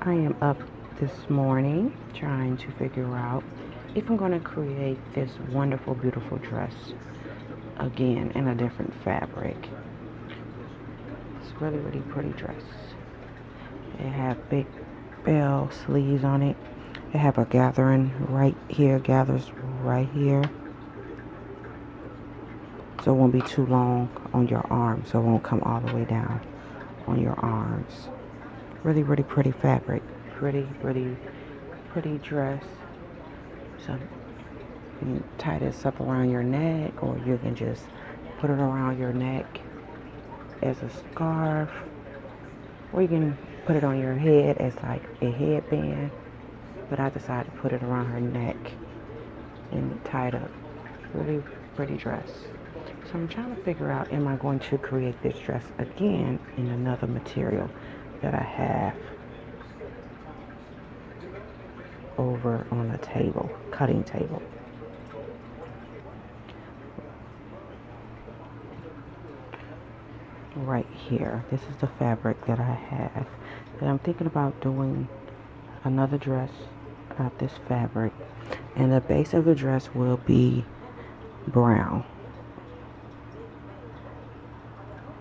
I am up this morning trying to figure out if I'm going to create this wonderful, beautiful dress again in a different fabric. It's really, really pretty dress. It have big bell sleeves on it. It have a gathering right here, gathers right here. So it won't be too long on your arms, so it won't come all the way down on your arms. Really, really pretty fabric. Pretty, pretty, pretty dress. So you can tie this up around your neck, or you can just put it around your neck as a scarf, or you can put it on your head as like a headband. But I decided to put it around her neck and tie it up. Really pretty dress. So I'm trying to figure out, am I going to create this dress again in another material that I have over on the table, cutting table. Right here. This is the fabric that I have. And I'm thinking about doing another dress out of this fabric. And the base of the dress will be brown.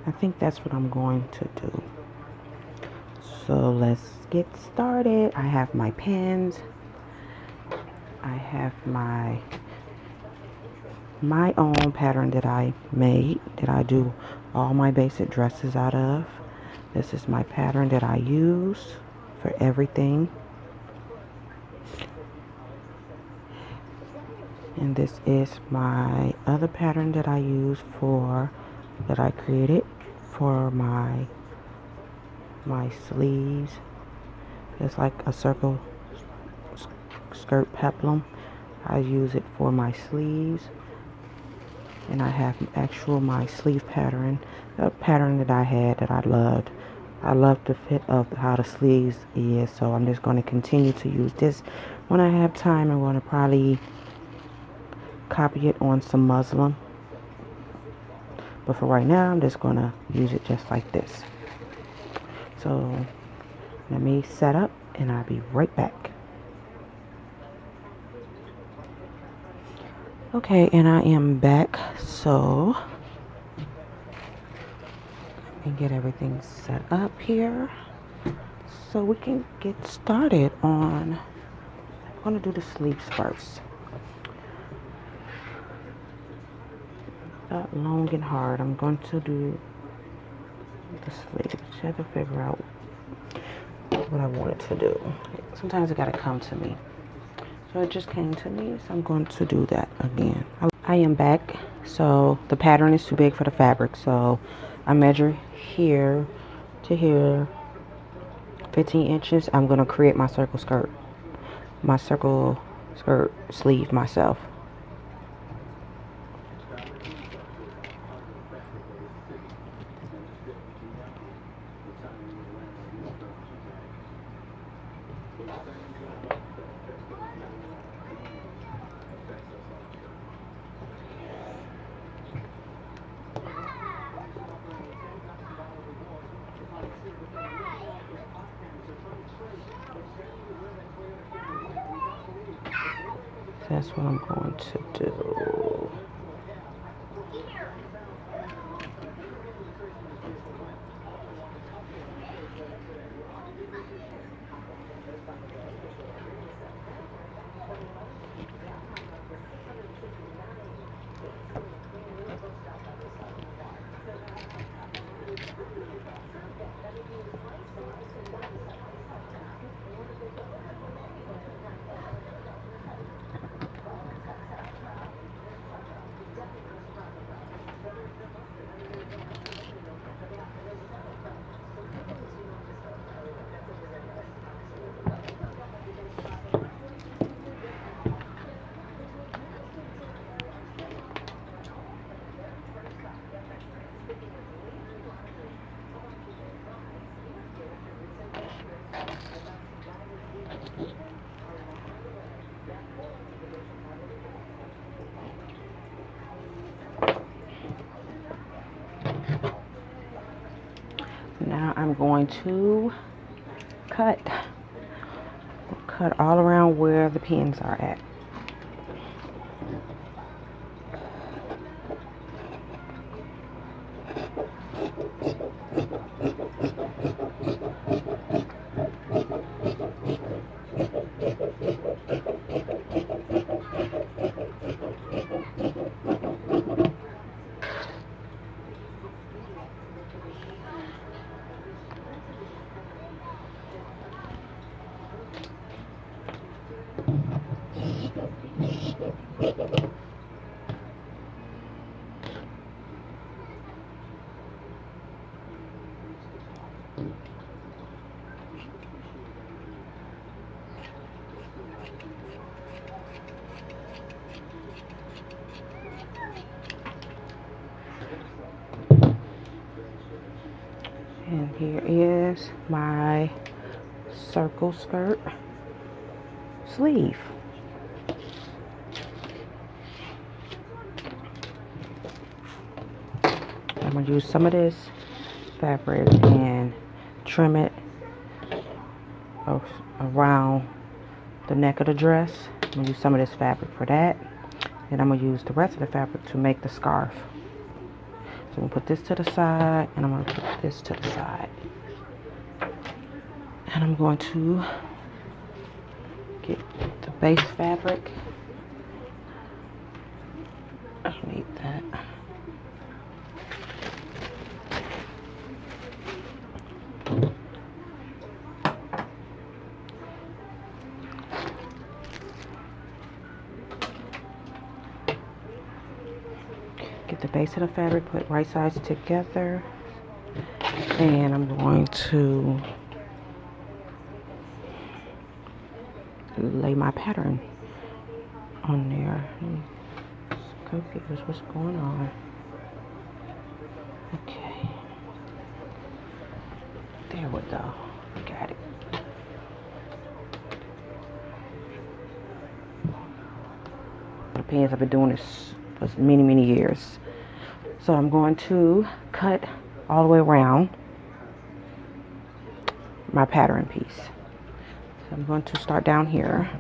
I think that's what I'm going to do. So let's get started. I have my pins. I have my own pattern that I made, that I do all my basic dresses out of. This is my pattern that I use for everything. And this is my other pattern that I use that I created for my sleeves. It's like a circle skirt peplum. I use it for my sleeves. And I have my sleeve pattern, a pattern that I had that I loved. I love the fit of how the sleeves is, so I'm just going to continue to use this. When I have time, I'm going to probably copy it on some muslin. But for right now, I'm just going to use it just like this. So let me set up and I'll be right back. Okay, and I am back. So let me get everything set up here so we can get started on. I'm going to do the sleeves first. Not long and hard. I'm going to do the sleeves. I have to figure out what I wanted to do. Sometimes it got to come to me. So it just came to me, so I'm going to do that again. I am back. So the pattern is too big for the fabric, so I measure here to here, 15 inches. I'm going to create my circle skirt sleeve myself. That's what I'm going to do. Now I'm going to cut cut all around where the pins are at. And here is my circle skirt sleeve. I'm going to use some of this fabric and trim it around the neck of the dress. I'm going to use some of this fabric for that. And I'm going to use the rest of the fabric to make the scarf. So I'm going to put this to the side, and I'm going to put this to the side. And I'm going to get the base fabric underneath that. Get the base of the fabric, put right sides together, and I'm going to lay my pattern on there. Confused what's going on. Okay, there we go. Got it. The pins, I've been doing this for many years. So I'm going to cut all the way around my pattern piece. So I'm going to start down here.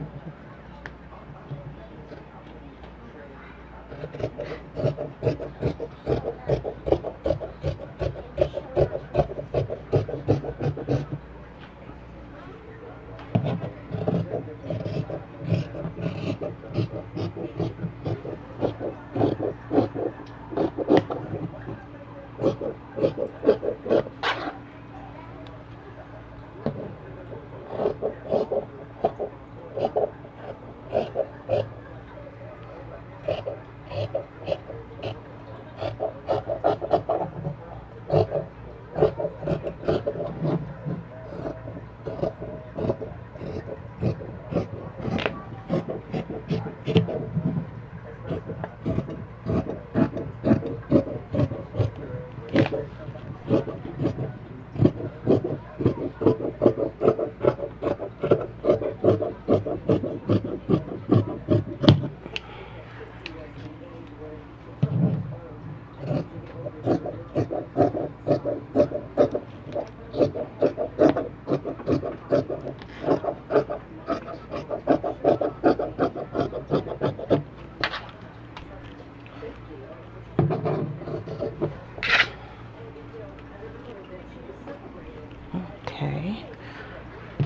Okay,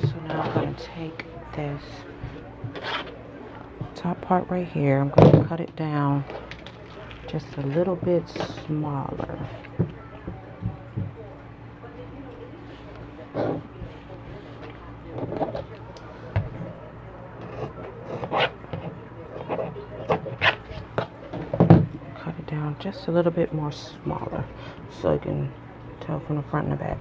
so now I'm going to take this top part right here, I'm going to cut it down just a little bit smaller. Cut it down just a little bit more smaller so you can tell from the front and the back.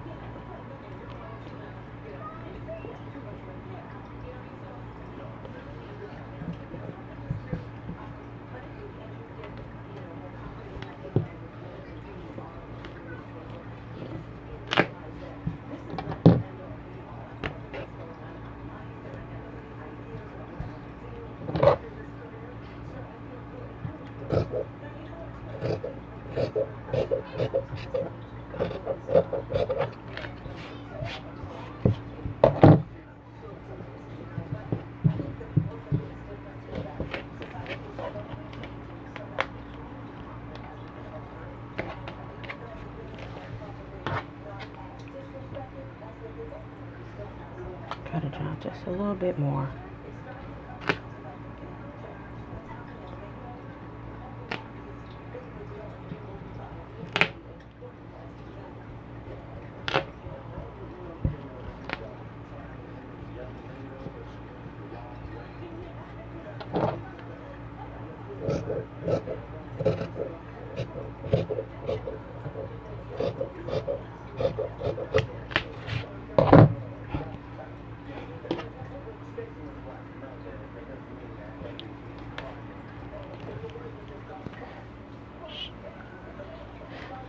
John, just a little bit more.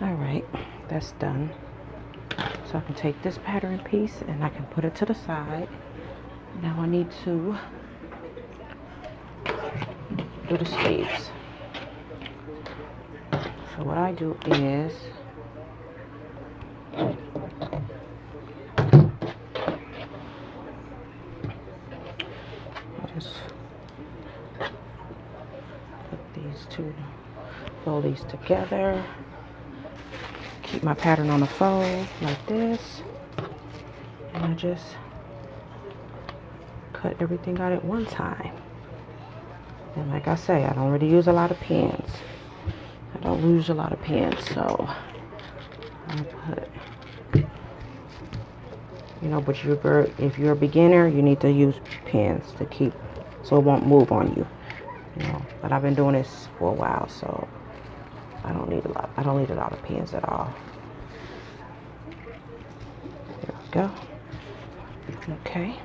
All right, that's done. So I can take this pattern piece and I can put it to the side. Now I need to do the sleeves. So what I do is I just put these two, fold these together. Keep my pattern on the fold like this. And I just cut everything out at one time. And like I say, I don't really use a lot of pins. I don't use a lot of pins, so I put, you know, but if you're a beginner, you need to use pins to keep, so it won't move on you. You know, but I've been doing this for a while, so I don't need a lot of pins at all. There we go. Okay.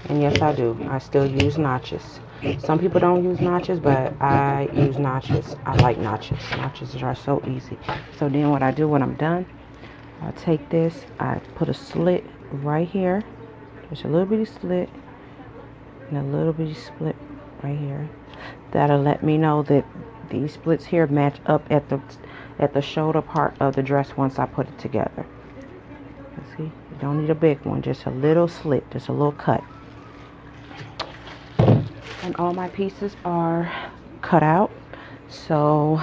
And yes, I do. I still use notches. Some people don't use notches, but I use notches. I like notches. Notches are so easy. So then what I do when I'm done, I take this, I put a slit right here. There's a little bitty slit and a little bitty split right here. That'll let me know that these splits here match up at the shoulder part of the dress once I put it together. See, you don't need a big one, just a little slit, just a little cut. And all my pieces are cut out, so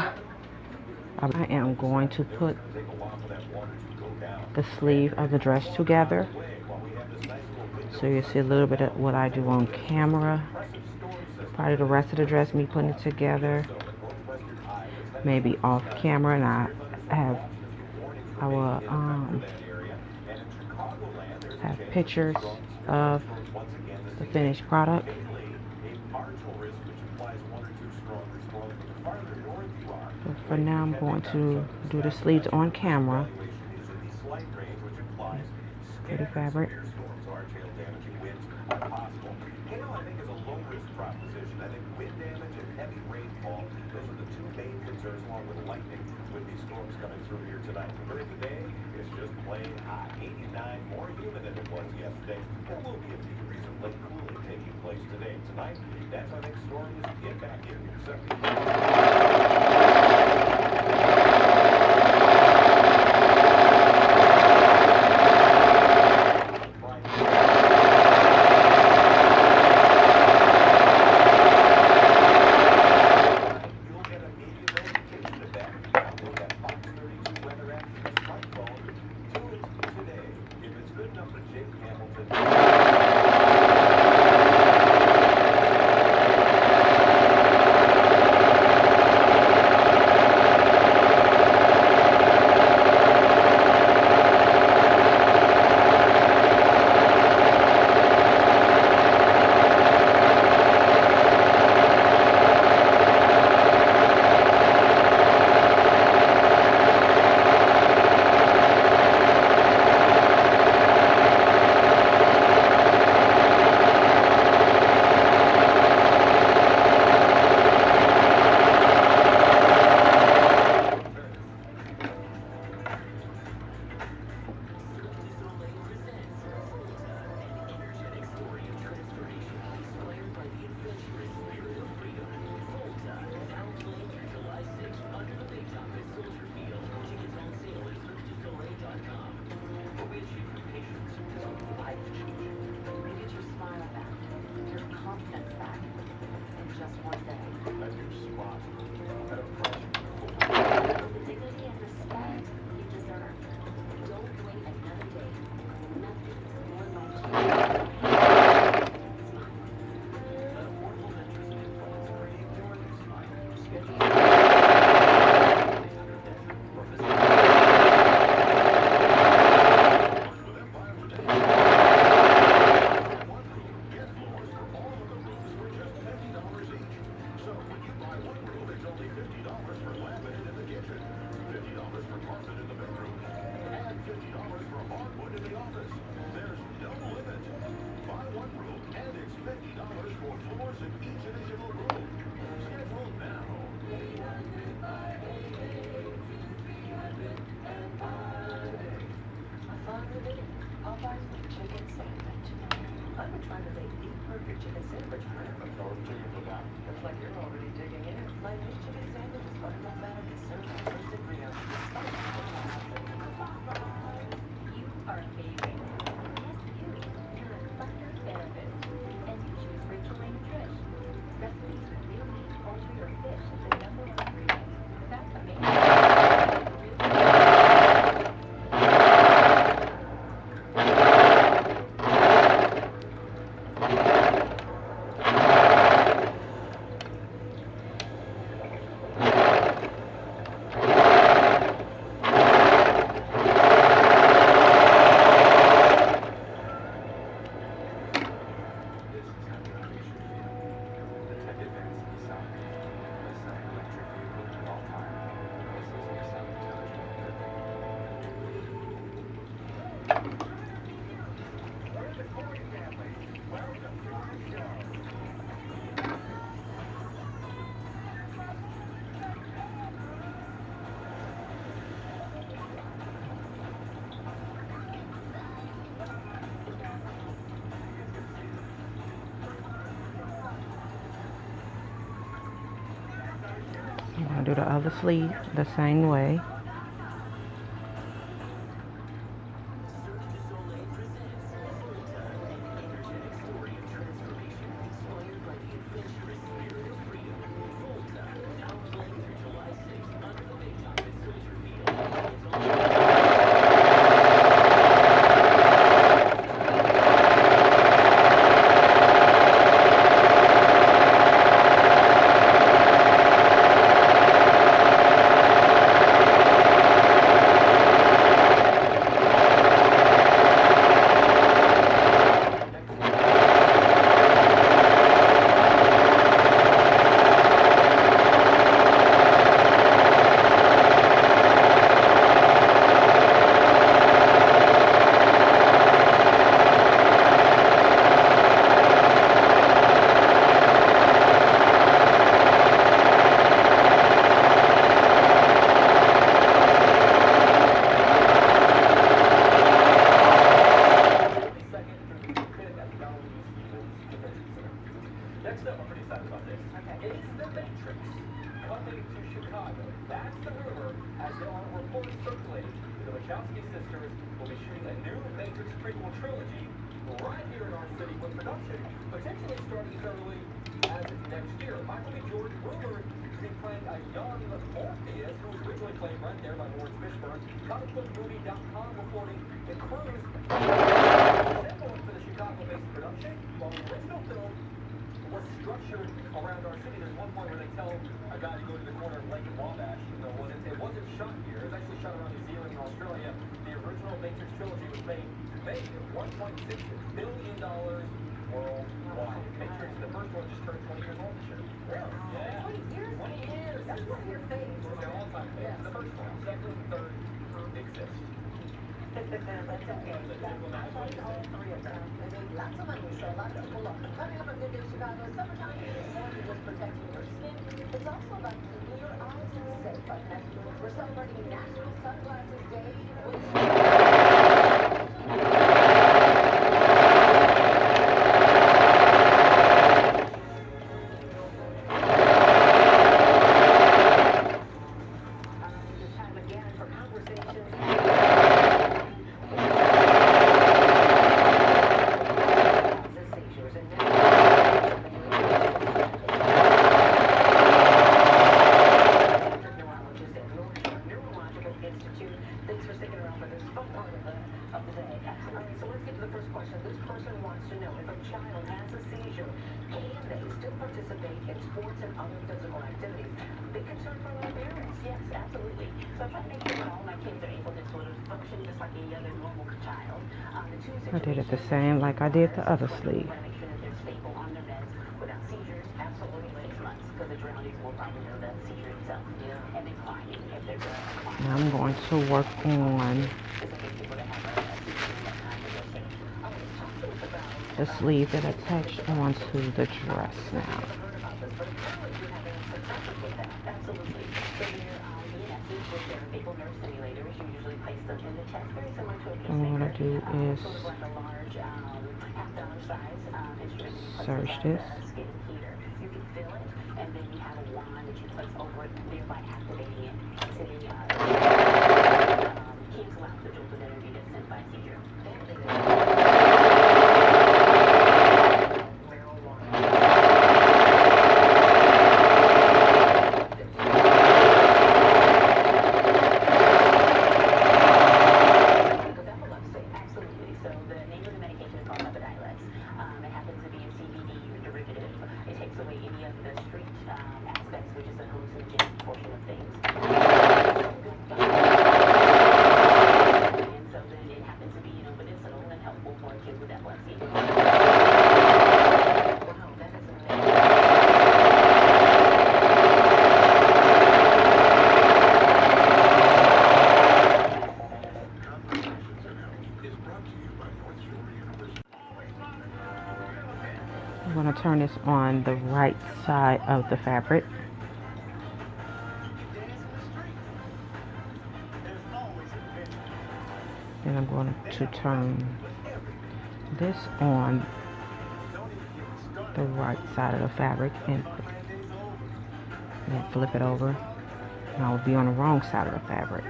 I am going to put the sleeve of the dress together. So you see a little bit of what I do on camera. Probably the rest of the dress, me putting it together. Maybe off camera, and I will have pictures of the finished product. But for now, I'm going to do the sleeves on camera. Pretty fabric. Along with lightning with these storms coming through here tonight. During the day, it's just plain hot. 89 more humid than it was yesterday. There will be a few degrees of late cooling taking place today. Tonight, that's our next storm is get back in here. 70. into the office. There's no limit. Buy one room and it's $50 for floors in each additional room. Schedule now. I'll buy some chicken sandwich. I've been trying to make the perfect chicken sandwich forever. Looks like you're already digging in. My new chicken sandwich is buttered up out of the served on toasted brioche. You are amazing. Yes, you. You're a thunder therapist. And you choose Rachel Lane Trish. Recipes with real meat, poultry, or fish is the #1 ingredient. That's amazing. I'm gonna do the other sleeve the same way. Next up, I'm pretty excited about this. Okay. Is the Matrix coming to Chicago? That's the rumor, as there are reports circulating that the Wachowski sisters will be shooting a new Matrix prequel trilogy right here in our city, with production potentially starting as early as next year. Michael B. Jordan rumored to be playing a young Morpheus, who was originally played right there by Lawrence Fishburne. ComicBookMovie.com reporting the crews assembled for the Chicago-based production, while the original film was structured around our city. There's one point where they tell a guy to go to the corner of Lake Wabash. It wasn't shot here. It was actually shot around New Zealand and Australia. The original Matrix trilogy was made $1.6 billion worldwide. Matrix, the first one, just turned 20 years old this year. Really? Yeah. 20 years? 20 years. That's one of your faves. It's an all-time fave. The first one. Second and third exist. That's okay. I like all three of them. They make lots of money, so a lot of people love them. Coming up on Good Day Chicago, summertime is more than just protecting your skin. It's also about keeping your eyes safe. We're celebrating National Sunglasses Day. Time again for conversations. Thanks for sticking around for this fun part of the day. All right, so let's get to the first question. This person wants to know, if a child has a seizure, can they still participate in sports and other physical activities? Big concern for a lot of parents. Yes, absolutely. So I try to make sure that all my kids are able to sort of function just like any other normal child. I did it the same like I did the other sleeve. Make sure that they're stable on their beds without seizures. Absolutely 6 months, because the drowning will probably know the seizure itself. Yeah. And then climbing if they're climbing. Now I'm going to work on It's okay for people to have a seizure. the sleeve that attached onto the dress now. Absolutely. So they're VNSs, which are vagal nerve stimulators. You usually place them in the chest, very similar to a And what I'm pacemaker. going to do is Sort of like a large half-dollar size instrument. You place surge it this. on the skin heater. You can feel it, and then you have a wand that you place over it, thereby activating it to cancel out the jolt of energy that's sent by seizure. Absolutely. So the name of the medication is called Epidiolex. It happens to be a CBD derivative. It takes away any of the street aspects, which is the hallucinogen portion of things. And so then it happens to be, medicinal and helpful for kids with epilepsy. Wow, that is amazing. I'm going to turn this on the right side of the fabric. And I'm going to turn this on the right side of the fabric and then flip it over. And I will be on the wrong side of the fabric.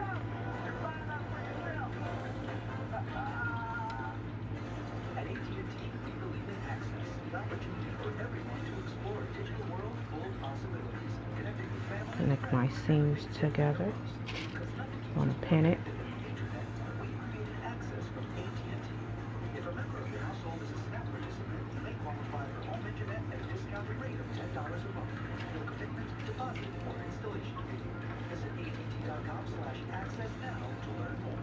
At AT&T, we believe in access, the opportunity for everyone to explore a digital world full of possibilities, connecting with family. Connect my seams together. I'm going to pin it. We created access from AT&T. If a member of your household is a SNAP participant, you may qualify for home internet at a discounted rate of $10 a month. No commitment, deposit, or installation fee. Visit AT&T.com/access now to learn more.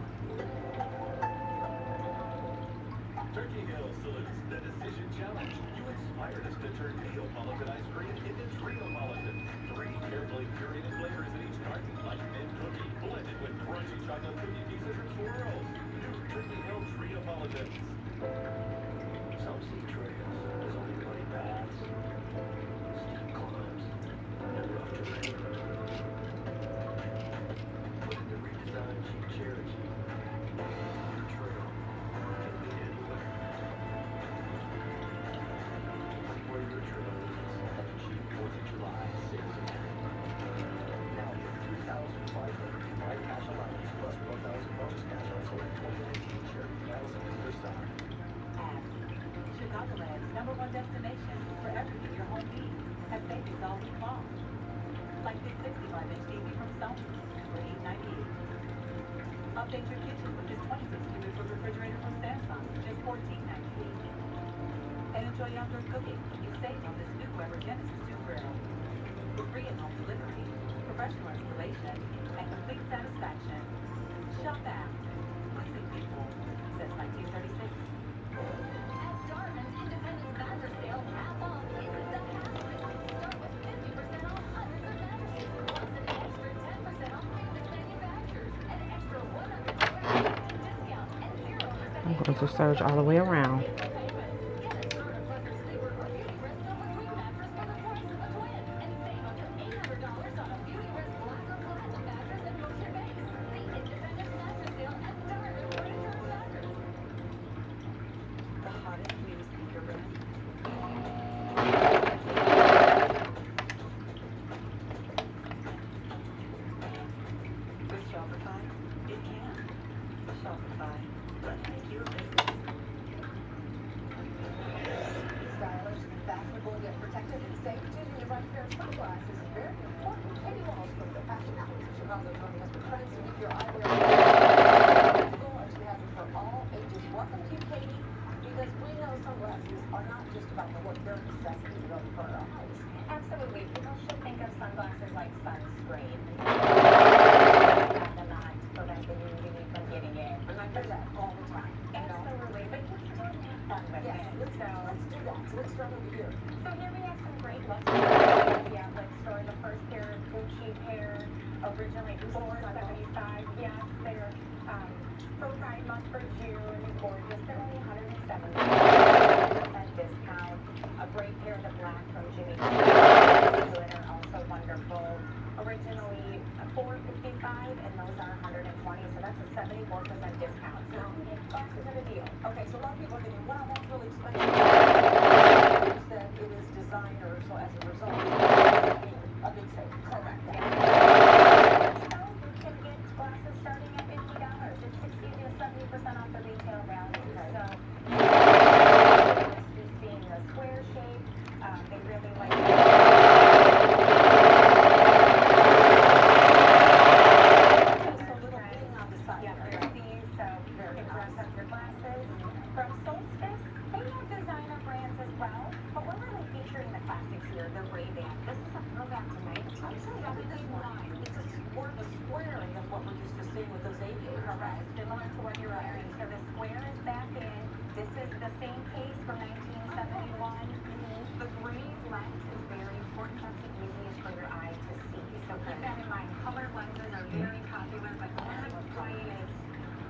Turkey Hill salutes the Decision Challenge. You inspired us to turn Neapolitan ice cream into Triopolitan. 3 carefully curated flavors in each carton, like mint cookie, blended with crunchy chocolate cookie pieces and swirls. New Turkey Hill Triopolitans. Some see trails as only muddy paths, steep climbs, and rough terrain. But in the redesigned Jeep Cherokee, your trail can lead anywhere. See where your trail leads at the Jeep 4th of July sales event. Now get $3,500 combined cash allowance plus $1,000 bonus cash on select 2019 Cherokee Allison for stock. Chicagoland's #1 destination for everything your home needs has savings all week long. Like this 65-inch TV from Sony for $898. Update your kitchen with this 26-cubic refrigerator from Samsung, just $1498. And enjoy outdoor cooking. You save on this new Weber Genesis 2 grill. With free at-home delivery, professional installation, and complete satisfaction. Shop now. Pleasing people since 1936. At Darman's Independence Mattress Sale, half off isn't the half price. Start with 50% off hundreds of mattresses, plus an extra 10% off famous manufacturers, an extra $100 discount, and 0% I'm going to surge all the way around. payments. Get a Starter Pleasure Sleeper or Beauty Rest Silver Queen mattress for the price of a twin, and save up to $800 on a Beauty Rest Black or Platinum mattress and motion base. The Independence Mattress Sale at Darman Furniture and Mattress. The hottest new speaker brand. With Shopify, it can. Shopify. Let's make your business. Stylish, fashionable, yet protected and safe. Choosing the right pair of sunglasses is very important. Katie Walsh from the Fashion Hours of Chicago joining us with trends to meet your eyewear. She has them for all ages. Welcome to you, Katie, because we know sunglasses are not just about the look, they're a necessity for our eyes. Absolutely. People should think of sunglasses like sunscreen. Have them on to prevent the UV from getting in. And I hear that all the time. Absolutely. But you can have fun with Yes, it. let's do that. So let's start over here. So here we have some great looks from the outlet store. The first pair of Gucci pair, originally $475. Yes, they're for Pride Month for June. Gorgeous. They're only $170. and those are 120, so that's a 74% discount. So glasses at a deal. Okay, so a lot of people are thinking, wow, that's really expensive. That it is designer, so as a result, a big save. Correct. You can get glasses starting at $50. It's 60 to 70% off the retail value. So you've seen the square shape. They really like it. So little bling on the side. Yeah, there. there's these, so you can dress up your glasses. From Solstice, they have designer brands as well, but we're really featuring the classics here, the Ray-Ban. This is a throwback to 1979. It's more of a square than what we're used to seeing with those aviators. Correct, similar to what you're wearing. So the square is back in. This is the same case from 1971. The gray lens is very important. That's the easiest for your eye to see. So keep that in mind. Color lenses are very popular, but the one with white is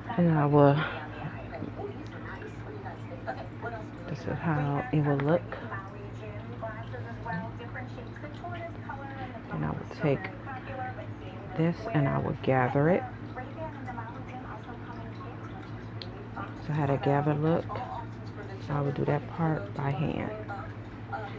not And I quite will, as easy on the eye. Oh, these are nice. What do you guys think? Okay, what else? this is how it will look. Maui Jim glasses as well, different shapes. The tortoise color and the And I color will is still take very popular, but seeing the this and I square. will gather it. Ray-Ban and the Maui Jim also come in kits, which is really fun. So how to gather look. All options for the So I will do that part by hand.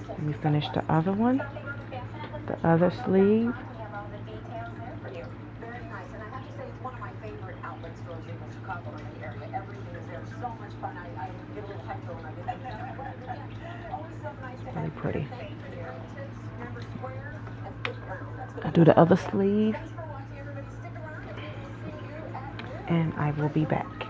Let me children. finish the other one. So if they go to fashion at The other sleeve. We have all the details there for you. Very nice, and I have to say it's one of my favorite outlet stores in the Chicagoland area. Everything is there, so much fun. I get a little hyper when I get there. Always so nice to have Really you. pretty. Thank you for your tips. Remember square and thick round. That's what I'll do the other sleeve Thanks for watching, everybody. Stick around and we will see you at noon. and I will be back.